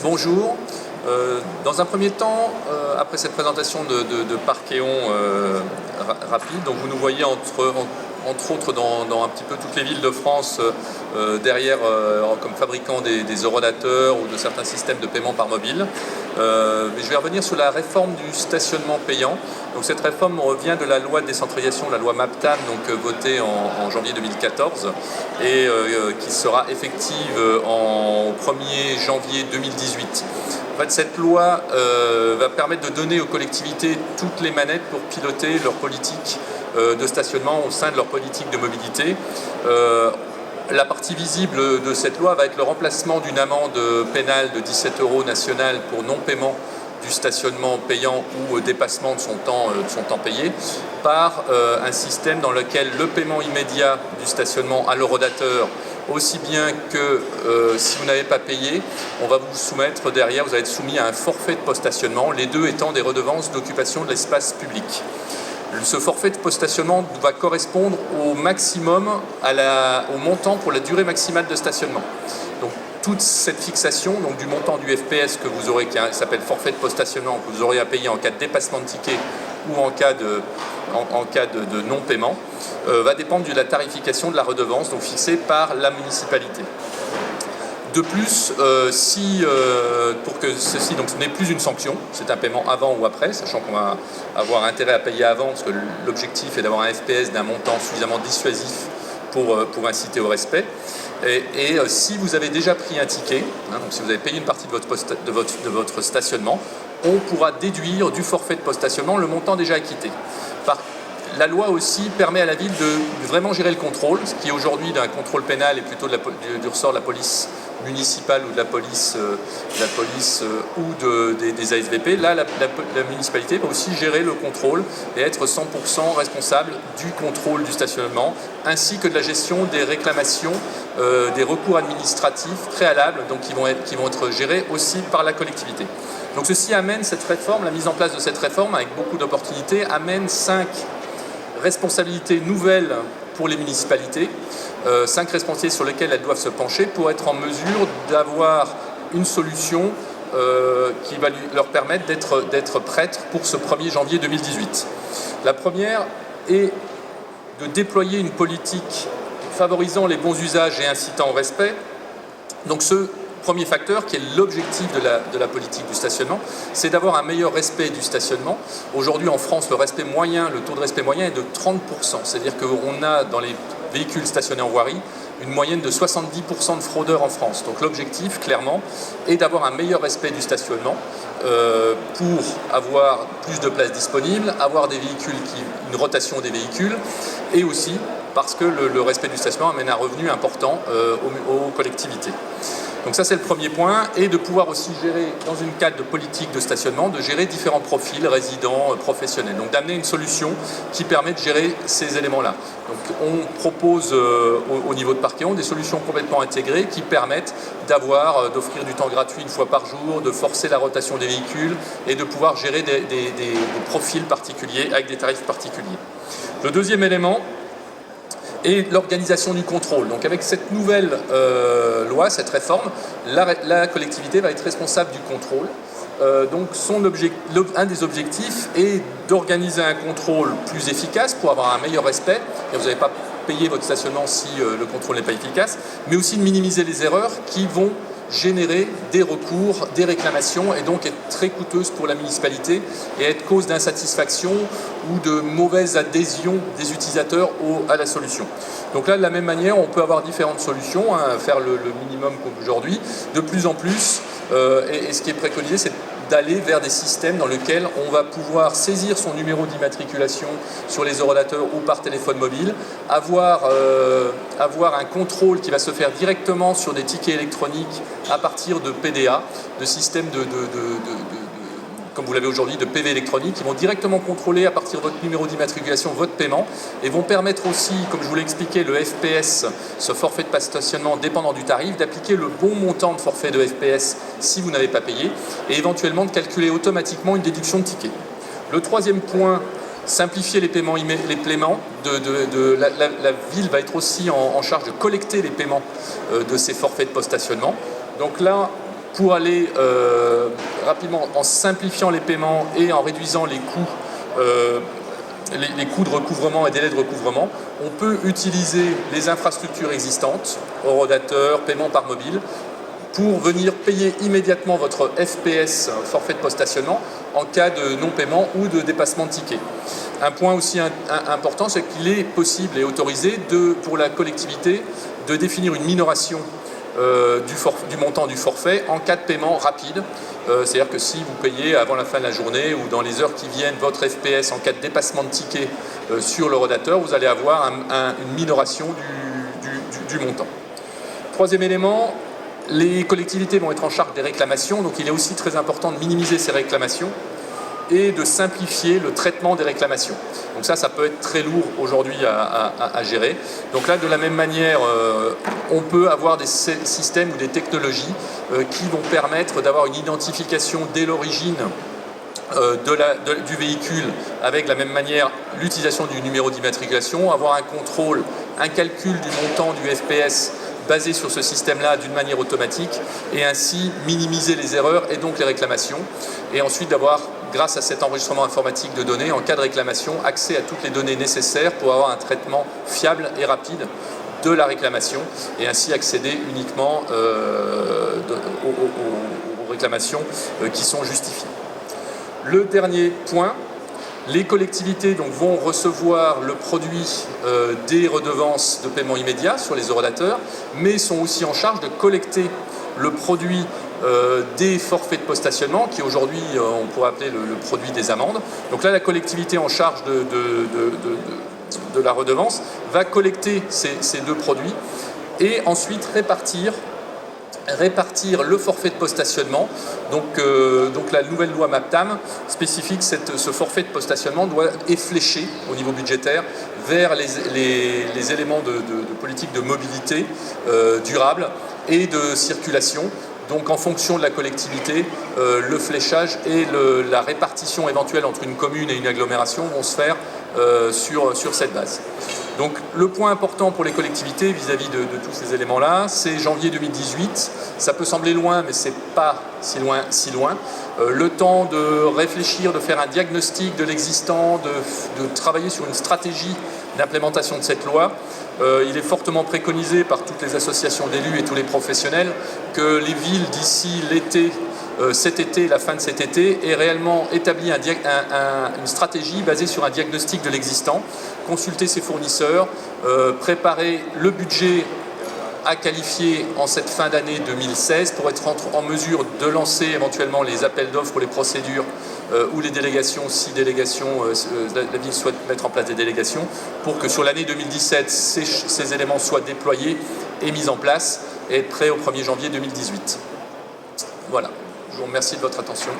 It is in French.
Bonjour. Dans un premier temps, après cette présentation de Parkeon rapide, donc vous nous voyez entre autres dans un petit peu toutes les villes de France derrière comme fabricant des eurodateurs ou de certains systèmes de paiement par mobile. Mais je vais revenir sur la réforme du stationnement payant. Donc cette réforme revient de la loi de décentralisation, la loi MAPTAM, donc votée en janvier 2014 et qui sera effective au 1er janvier 2018. En fait, cette loi va permettre de donner aux collectivités toutes les manettes pour piloter leur politique de stationnement au sein de leur politique de mobilité. La partie visible de cette loi va être le remplacement d'une amende pénale de 17 € nationale pour non-paiement du stationnement payant ou dépassement de son temps payé par un système dans lequel le paiement immédiat du stationnement à l'eurodateur, aussi bien que si vous n'avez pas payé, on va vous soumettre derrière, vous allez être soumis à un forfait de post-stationnement, les deux étant des redevances d'occupation de l'espace public. Ce forfait de post-stationnement va correspondre au maximum, au montant pour la durée maximale de stationnement. Donc toute cette fixation donc, du montant du FPS que vous aurez, qui s'appelle forfait de post-stationnement, que vous aurez à payer en cas de dépassement de ticket ou en cas de non-paiement, va dépendre de la tarification de la redevance, donc fixée par la municipalité. De plus, pour que ceci donc, ce n'est plus une sanction, c'est un paiement avant ou après, sachant qu'on va avoir intérêt à payer avant, parce que l'objectif est d'avoir un FPS d'un montant suffisamment dissuasif pour inciter au respect. Et si vous avez déjà pris un ticket, donc si vous avez payé une partie de votre stationnement, on pourra déduire du forfait de post-stationnement le montant déjà acquitté. La loi aussi permet à la ville de vraiment gérer le contrôle, ce qui aujourd'hui d'un contrôle pénal est plutôt du ressort de la police municipale ou de la police ou des ASVP. Là, la municipalité va aussi gérer le contrôle et être 100% responsable du contrôle du stationnement, ainsi que de la gestion des réclamations, des recours administratifs préalables, donc qui vont être gérés aussi par la collectivité. Donc ceci amène cette réforme, la mise en place de cette réforme avec beaucoup d'opportunités, amène 5 responsabilités nouvelles pour les municipalités, 5 responsabilités sur lesquelles elles doivent se pencher pour être en mesure d'avoir une solution qui va leur permettre d'être prêtes pour ce 1er janvier 2018. La première est de déployer une politique favorisant les bons usages et incitant au respect. Donc ce premier facteur, qui est l'objectif de la politique du stationnement, c'est d'avoir un meilleur respect du stationnement. Aujourd'hui en France, le taux de respect moyen est de 30%. C'est-à-dire qu'on a dans les véhicules stationnés en voirie une moyenne de 70% de fraudeurs en France. Donc l'objectif, clairement, est d'avoir un meilleur respect du stationnement pour avoir plus de places disponibles, avoir une rotation des véhicules, et aussi parce que le respect du stationnement amène un revenu important aux collectivités. Donc ça c'est le premier point, et de pouvoir aussi gérer, dans une cadre de politique de stationnement, de gérer différents profils, résidents, professionnels. Donc d'amener une solution qui permet de gérer ces éléments-là. Donc on propose au niveau de Parkeon des solutions complètement intégrées qui permettent d'offrir du temps gratuit une fois par jour, de forcer la rotation des véhicules et de pouvoir gérer des profils particuliers avec des tarifs particuliers. Le deuxième élément, et l'organisation du contrôle. Donc avec cette nouvelle loi, cette réforme, la collectivité va être responsable du contrôle. Donc un des objectifs est d'organiser un contrôle plus efficace pour avoir un meilleur respect. Et vous n'avez pas payé votre stationnement si le contrôle n'est pas efficace, mais aussi de minimiser les erreurs qui vont générer des recours, des réclamations, et donc être très coûteuse pour la municipalité et être cause d'insatisfaction ou de mauvaise adhésion des utilisateurs à la solution. Donc là, de la même manière, on peut avoir différentes solutions, faire le minimum qu'aujourd'hui. De plus en plus, et ce qui est préconisé, c'est d'aller vers des systèmes dans lesquels on va pouvoir saisir son numéro d'immatriculation sur les eurodateurs ou par téléphone mobile, avoir un contrôle qui va se faire directement sur des tickets électroniques à partir de PDA, de systèmes comme vous l'avez aujourd'hui, de PV électroniques, qui vont directement contrôler à partir de votre numéro d'immatriculation votre paiement et vont permettre aussi, comme je vous l'ai expliqué, le FPS, ce forfait de stationnement dépendant du tarif, d'appliquer le bon montant de forfait de FPS si vous n'avez pas payé et éventuellement de calculer automatiquement une déduction de ticket. Le troisième point, simplifier les paiements. La ville va être aussi en charge de collecter les paiements de ces forfaits de post-stationnement. Donc là, pour aller rapidement, en simplifiant les paiements et en réduisant les coûts de recouvrement et délais de recouvrement, on peut utiliser les infrastructures existantes, horodateur, paiement par mobile, pour venir payer immédiatement votre FPS, forfait de post-stationnement, en cas de non-paiement ou de dépassement de ticket. Un point aussi important, c'est qu'il est possible et autorisé pour la collectivité de définir une minoration du montant du forfait en cas de paiement rapide. C'est-à-dire que si vous payez avant la fin de la journée ou dans les heures qui viennent votre FPS en cas de dépassement de ticket sur l'horodateur, vous allez avoir une minoration du montant. Troisième élément, les collectivités vont être en charge des réclamations, donc il est aussi très important de minimiser ces réclamations et de simplifier le traitement des réclamations. Donc ça peut être très lourd aujourd'hui à gérer. Donc là, de la même manière, on peut avoir des systèmes ou des technologies qui vont permettre d'avoir une identification dès l'origine du véhicule, avec de la même manière l'utilisation du numéro d'immatriculation, avoir un contrôle, un calcul du montant du FPS basé sur ce système-là d'une manière automatique, et ainsi minimiser les erreurs et donc les réclamations, et ensuite d'avoir, grâce à cet enregistrement informatique de données, en cas de réclamation, accès à toutes les données nécessaires pour avoir un traitement fiable et rapide de la réclamation, et ainsi accéder uniquement aux réclamations qui sont justifiées. Le dernier point, les collectivités vont recevoir le produit des redevances de paiement immédiat sur les horodateurs, mais sont aussi en charge de collecter le produit des forfaits de post-stationnement, qui aujourd'hui on pourrait appeler le produit des amendes. Donc là, la collectivité en charge de la redevance va collecter ces deux produits et ensuite répartir le forfait de post-stationnement. Donc la nouvelle loi MAPTAM spécifie que ce forfait de post-stationnement est fléché au niveau budgétaire vers les éléments de politique de mobilité durable et de circulation. Donc en fonction de la collectivité, le fléchage et la répartition éventuelle entre une commune et une agglomération vont se faire sur cette base. Donc le point important pour les collectivités vis-à-vis de tous ces éléments-là, c'est janvier 2018. Ça peut sembler loin, mais c'est pas si loin. Le temps de réfléchir, de faire un diagnostic de l'existant, de travailler sur une stratégie d'implémentation de cette loi. Il est fortement préconisé par toutes les associations d'élus et tous les professionnels que les villes d'ici cet été, la fin de cet été, aient réellement établi une stratégie basée sur un diagnostic de l'existant, consulter ses fournisseurs, préparer le budget à qualifier en cette fin d'année 2016 pour être en mesure de lancer éventuellement les appels d'offres ou les procédures ou les délégations, si la ville souhaite mettre en place des délégations, pour que sur l'année 2017, ces éléments soient déployés et mis en place et être prêts au 1er janvier 2018. Voilà, je vous remercie de votre attention.